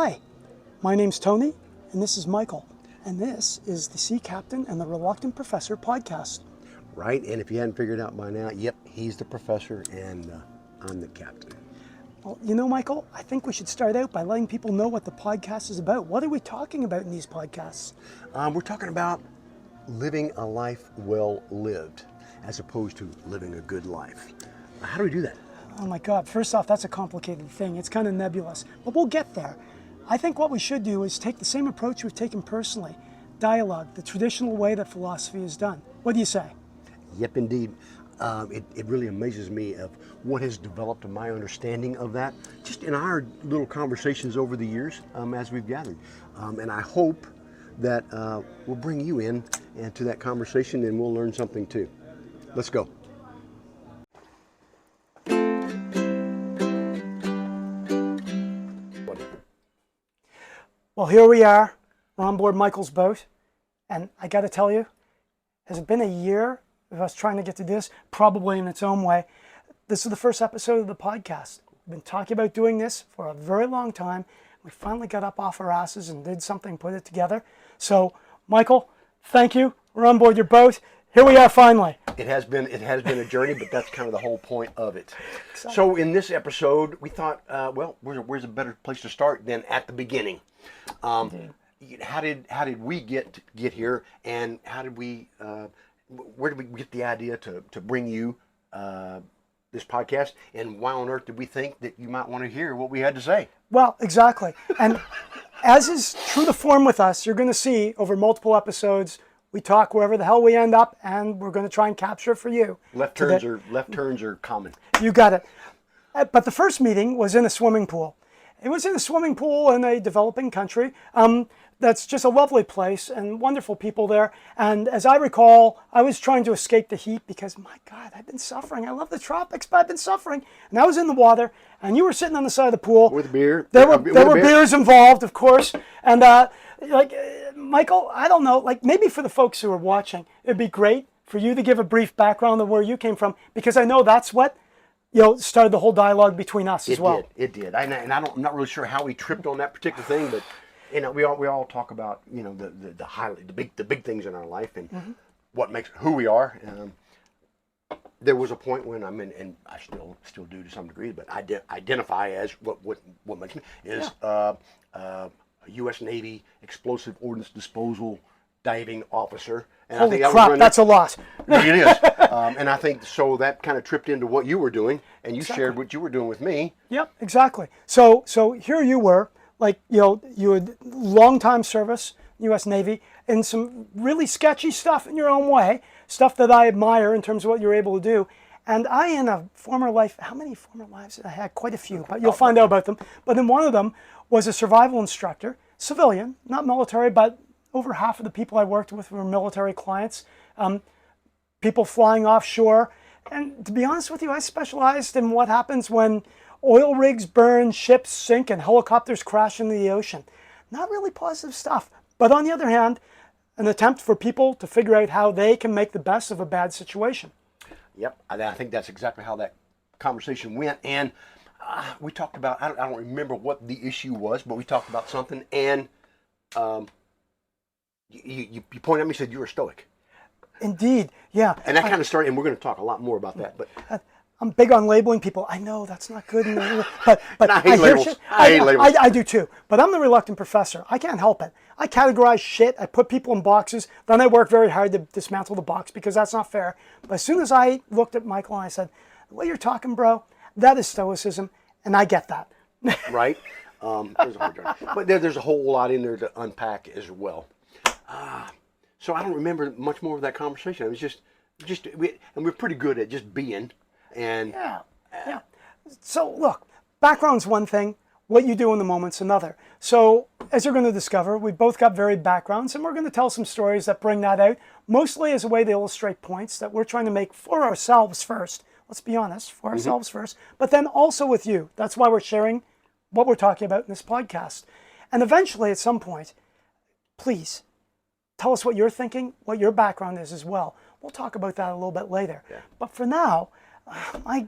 Hi, my name's Tony, and this is Michael, and this is the Sea Captain and the Reluctant Professor podcast. Right, and if you hadn't figured out by now, yep, he's the professor and I'm the captain. Well, you know, Michael, I think we should start out by letting people know what the podcast is about. What are we talking about in these podcasts? We're talking about living a life well lived, as opposed to living a good life. How do we do that? Oh my God, first off, that's a complicated thing. It's kind of nebulous, but we'll get there. I think what we should do is take the same approach we've taken personally. Dialogue, the traditional way that philosophy is done. What do you say? Yep, indeed. It really amazes me of what has developed in my understanding of that, just in our little conversations over the years as we've gathered. And I hope that we'll bring you in and to that conversation and we'll learn something too. Let's go. Well, here we are. We're on board Michael's boat. And I got to tell you, has it been a year of us trying to get to this? Probably in its own way. This is the first episode of the podcast. We've been talking about doing this for a very long time. We finally got up off our asses and did something, put it together. So, Michael, thank you. We're on board your boat. Here we are finally. It has been a journey, but that's kind of the whole point of it. Exactly. So in this episode, we thought, well, where's a better place to start than at the beginning? How did we get here, and how did we where did we get the idea to bring you this podcast, and why on earth did we think that you might want to hear what we had to say? Well, exactly. And as is true to form with us, you're going to see over multiple episodes, we talk wherever the hell we end up, and we're going to try and capture it for you. Left turns are common. You got it. But the first meeting was in a swimming pool. It was in a swimming pool in a developing country. That's just a lovely place and wonderful people there. And as I recall, I was trying to escape the heat because, my God, I've been suffering. I love the tropics, but I've been suffering. And I was in the water, and you were sitting on the side of the pool. With a beer. There were beers involved, of course. And Michael, I don't know, maybe for the folks who are watching, it'd be great for you to give a brief background of where you came from, because I know that's what started the whole dialogue between us as well. It did. I'm not really sure how we tripped on that particular thing, but we all talk about the big things in our life and what makes who we are. There was a point when and I still do to some degree, but I identify as what makes me is U.S. Navy explosive ordnance disposal diving officer. And Holy crap, that's a lot. It is. And I think so that kind of tripped into what you were doing, and you shared what you were doing with me. Yep, exactly. So here you were, you had long time service, U.S. Navy, and some really sketchy stuff in your own way, stuff that I admire in terms of what you're able to do. And I, in a former life, how many former lives did I have? Quite a few, but you'll find out about them. But then one of them was a survival instructor, civilian, not military, but over half of the people I worked with were military clients, people flying offshore. And to be honest with you, I specialized in what happens when oil rigs burn, ships sink, and helicopters crash into the ocean. Not really positive stuff. But on the other hand, an attempt for people to figure out how they can make the best of a bad situation. Yep, I think that's exactly how that conversation went. And we talked about, I don't remember what the issue was, but we talked about something, and you pointed at me and said you were a Stoic. Indeed, yeah. And that kind of started, and we're going to talk a lot more about that. But I'm big on labeling people. I know that's not good, but I hate labels. I hate labels. I do too. But I'm the reluctant professor. I can't help it. I categorize shit. I put people in boxes. Then I work very hard to dismantle the box because that's not fair. But as soon as I looked at Michael and I said, "The way you're talking, bro, that is Stoicism," and I get that. Right. There's a whole journey. But there's a whole lot in there to unpack as well. So I don't remember much more of that conversation. It was and we're pretty good at just being. And yeah. So look, background's one thing. What you do in the moment's another. So as you're going to discover, we both got varied backgrounds, and we're going to tell some stories that bring that out, mostly as a way to illustrate points that we're trying to make for ourselves first. Let's be honest, for ourselves first, but then also with you. That's why we're sharing what we're talking about in this podcast. And eventually, at some point, please tell us what you're thinking, what your background is as well. We'll talk about that a little bit later. Yeah. But for now,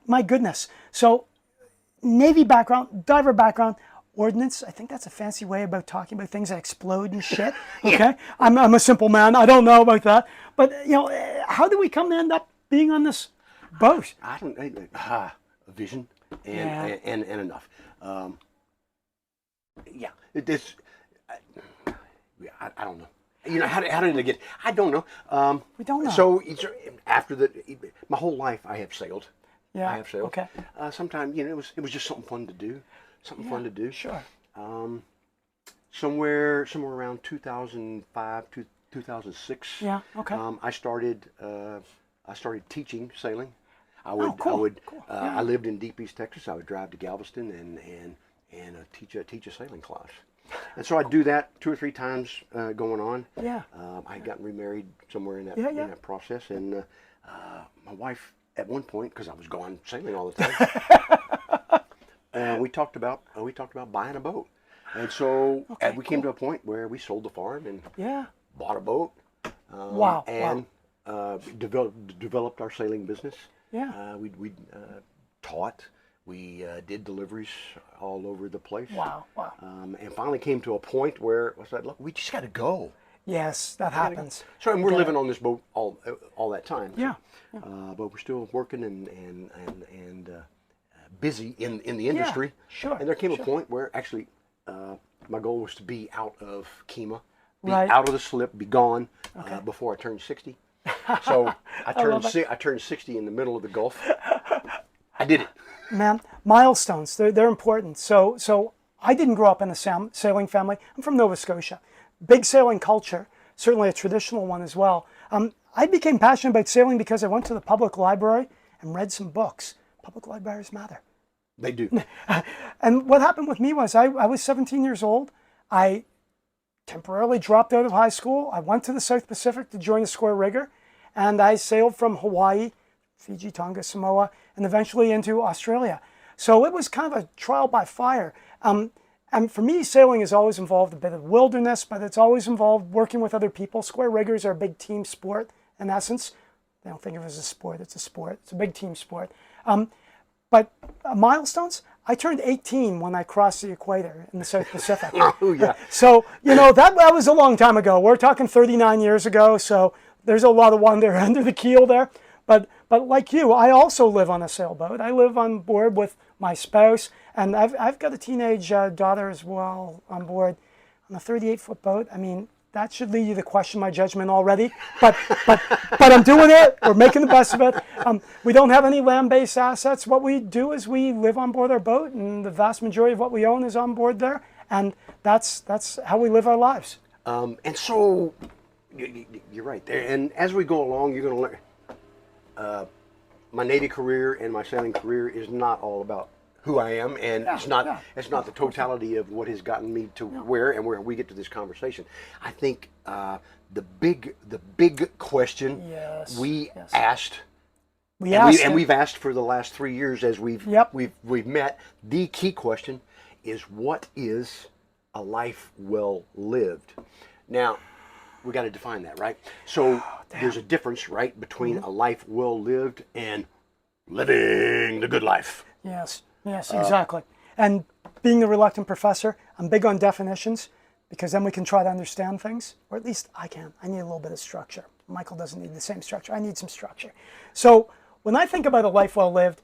my goodness. So Navy background, diver background, ordnance. I think that's a fancy way about talking about things that explode and shit. Okay, I'm a simple man. I don't know about that. But how do we come to end up being on this boat? I don't. A vision and enough. Yeah, this. I don't know. How did they get? I don't know. We don't know. So after my whole life I have sailed. Yeah. I have sailed. Okay. Sometimes it was just something fun to do. Fun to do. Sure. Somewhere around 2005 to 2006. Yeah. Okay. I started teaching sailing. Cool. Cool. I lived in Deep East Texas. I would drive to Galveston and teach a sailing class. And so I'd do that 2 or 3 times going on. Yeah. I had gotten remarried somewhere in that process, and my wife at one point, because I was gone sailing all the time, we talked about buying a boat, and so we came to a point where we sold the farm and bought a boat. And developed our sailing business. Yeah. We taught. We did deliveries all over the place. Wow. And finally came to a point where I said, look, we just got to go. Yes, that happens. So and we're living on this boat all that time. Yeah. But we're still working and busy in the industry. Sure. And there came a point where actually my goal was to be out of Kima, be Right. out of the slip, be gone before I turned 60. So I turned 60 in the middle of the Gulf. I did it. Man, milestones, they're important. So I didn't grow up in a sailing family. I'm from Nova Scotia. Big sailing culture, certainly a traditional one as well. I became passionate about sailing because I went to the public library and read some books. Public libraries matter. They do. And what happened with me was I was 17 years old. I temporarily dropped out of high school. I went to the South Pacific to join a square rigger, and I sailed from Hawaii, Fiji, Tonga, Samoa, and eventually into Australia. So it was kind of a trial by fire. And for me, sailing has always involved a bit of wilderness, but it's always involved working with other people. Square riggers are a big team sport, in essence. They don't think of it as a sport. It's a sport. It's a big team sport. But milestones, I turned 18 when I crossed the equator in the South Pacific. Oh, yeah. So, that was a long time ago. We're talking 39 years ago, so there's a lot of wonder under the keel there. But like you, I also live on a sailboat. I live on board with my spouse, and I've got a teenage daughter as well on board on a 38-foot boat. I mean, that should lead you to question my judgment already. But I'm doing it. We're making the best of it. We don't have any land-based assets. What we do is we live on board our boat, and the vast majority of what we own is on board there. And that's how we live our lives. And so, you're right there. And as we go along, you're going to learn. My Navy career and my sailing career is not all about who I am, and it's not the totality of what has gotten me to where we get to this conversation. I think the big question we asked, and we've asked for the last 3 years as we've met. The key question is, what is a life well lived? Now, we got to define that, right? So there's a difference, right, between a life well lived and living the good life. Yes, exactly. And being the reluctant professor, I'm big on definitions because then we can try to understand things, or at least I can. I need a little bit of structure. Michael doesn't need the same structure. I need some structure. So when I think about a life well lived,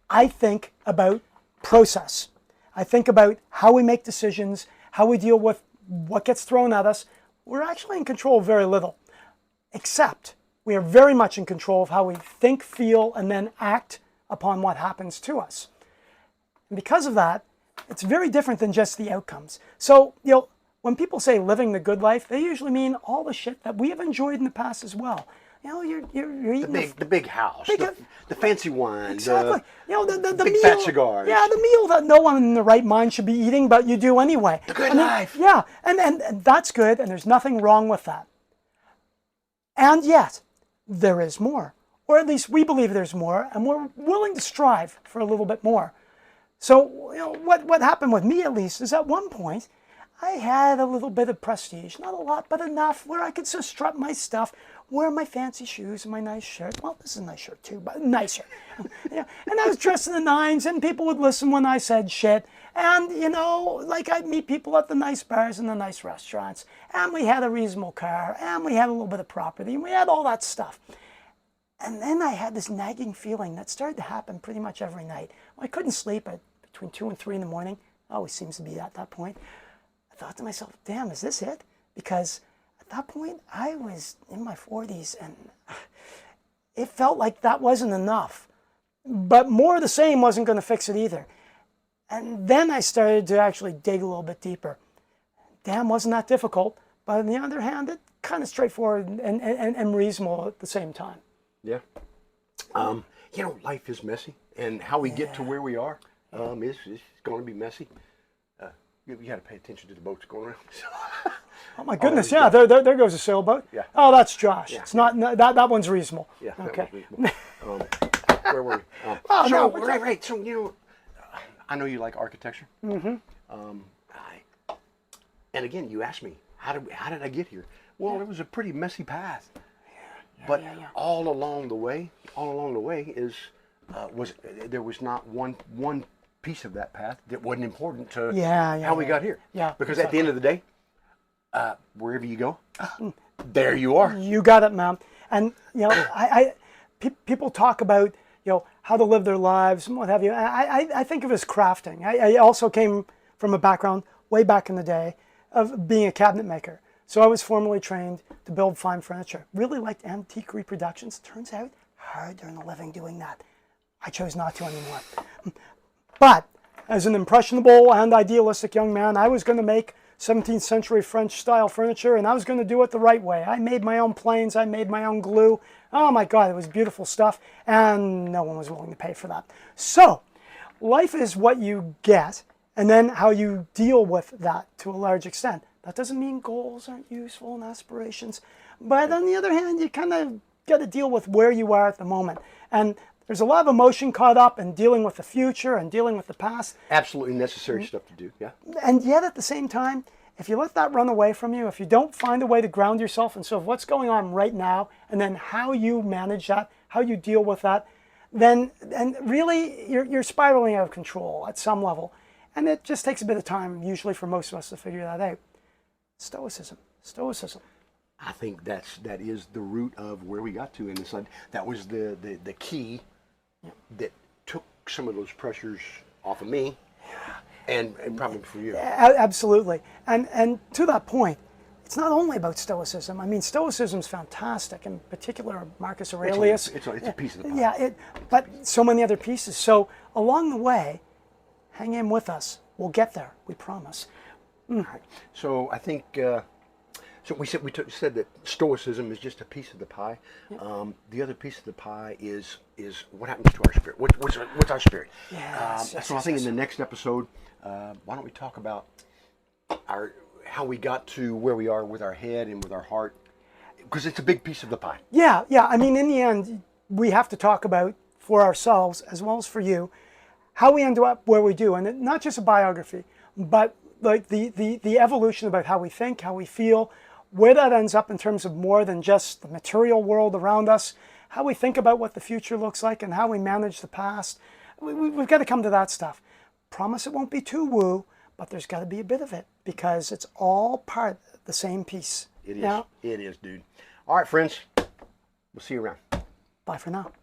I think about process. I think about how we make decisions, how we deal with what gets thrown at us. We're actually in control of very little, except we are very much in control of how we think, feel, and then act upon what happens to us. And because of that, it's very different than just the outcomes. So, when people say living the good life, they usually mean all the shit that we have enjoyed in the past as well. You're eating the big house, the fancy wine, exactly. The big meal, fat cigars. Yeah, the meal that no one in the right mind should be eating, but you do anyway. The good life. Yeah, and that's good, and there's nothing wrong with that. And yet, there is more. Or at least we believe there's more, and we're willing to strive for a little bit more. So, what happened with me at least is at one point, I had a little bit of prestige. Not a lot, but enough where I could just strut my stuff. wear my fancy shoes and my nice shirt. Well, this is a nice shirt too, but nicer. Yeah. And I was dressed in the nines, and people would listen when I said shit. And, you know, like I'd meet people at the nice bars and the nice restaurants. And we had a reasonable car, and we had a little bit of property, and we had all that stuff. And then I had this nagging feeling that started to happen pretty much every night. I couldn't sleep at between 2 and 3 in the morning. Always seems to be at that point. I thought to myself, damn, is this it? Because at that point, I was in my 40s, and it felt like that wasn't enough. But more of the same wasn't going to fix it either. And then I started to actually dig a little bit deeper. Damn, wasn't that difficult. But on the other hand, it kind of straightforward and reasonable at the same time. Yeah. You know, life is messy, and how we get to where we are is going to be messy. You got to pay attention to the boats going around. Oh my goodness! Yeah, there goes a sailboat. Yeah. Oh, that's Josh. Yeah. It's not that one's reasonable. Yeah. Okay. Where were we? Oh, so, no, right. So, you know, I know you like architecture. Mm-hmm. And again, you asked me, how did I get here? Well, it was a pretty messy path. But all along the way is there was not one piece of that path that wasn't important to how we got here. Yeah. Because at the end of the day, wherever you go, there you are. You got it, man. And you know, people talk about, you know, how to live their lives and what have you. I think of it as crafting. I also came from a background way back in the day of being a cabinet maker. So I was formally trained to build fine furniture. Really liked antique reproductions. Turns out, hard to earn a living doing that. I chose not to anymore. But as an impressionable and idealistic young man, I was going to make 17th century French style furniture, and I was going to do it the right way. I made my own planes. I made my own glue. Oh my God, it was beautiful stuff, and no one was willing to pay for that. So life is what you get, and then how you deal with that to a large extent. That doesn't mean goals aren't useful and aspirations. But on the other hand, you kind of got to deal with where you are at the moment. And there's a lot of emotion caught up in dealing with the future and dealing with the past. Absolutely necessary stuff to do, yeah. And yet at the same time, if you let that run away from you, if you don't find a way to ground yourself in sort of what's going on right now, and then how you manage that, how you deal with that, then really you're spiraling out of control at some level. And it just takes a bit of time, usually for most of us, to figure that out. Stoicism. I think that is the root of where we got to, and it's like that was the key that took some of those pressures off of me, and probably for you. Absolutely, and to that point, it's not only about Stoicism. I mean, Stoicism's fantastic, in particular Marcus Aurelius. It's a piece of the pie. Yeah, but so many other pieces. So along the way, hang in with us. We'll get there. We promise. All right. So I think so. We said that Stoicism is just a piece of the pie. Yeah. The other piece of the pie is what happens to our spirit. What's our spirit? So I think in the next episode, why don't we talk about how we got to where we are with our head and with our heart, because it's a big piece of the pie. Yeah. I mean, in the end, we have to talk about, for ourselves as well as for you, how we end up where we do, and not just a biography, but like the evolution about how we think, how we feel, where that ends up in terms of more than just the material world around us, how we think about what the future looks like, and how we manage the past. We've got to come to that stuff. Promise it won't be too woo, but there's got to be a bit of it, because it's all part of the same piece. It is. Yeah? It is, dude. All right, friends. We'll see you around. Bye for now.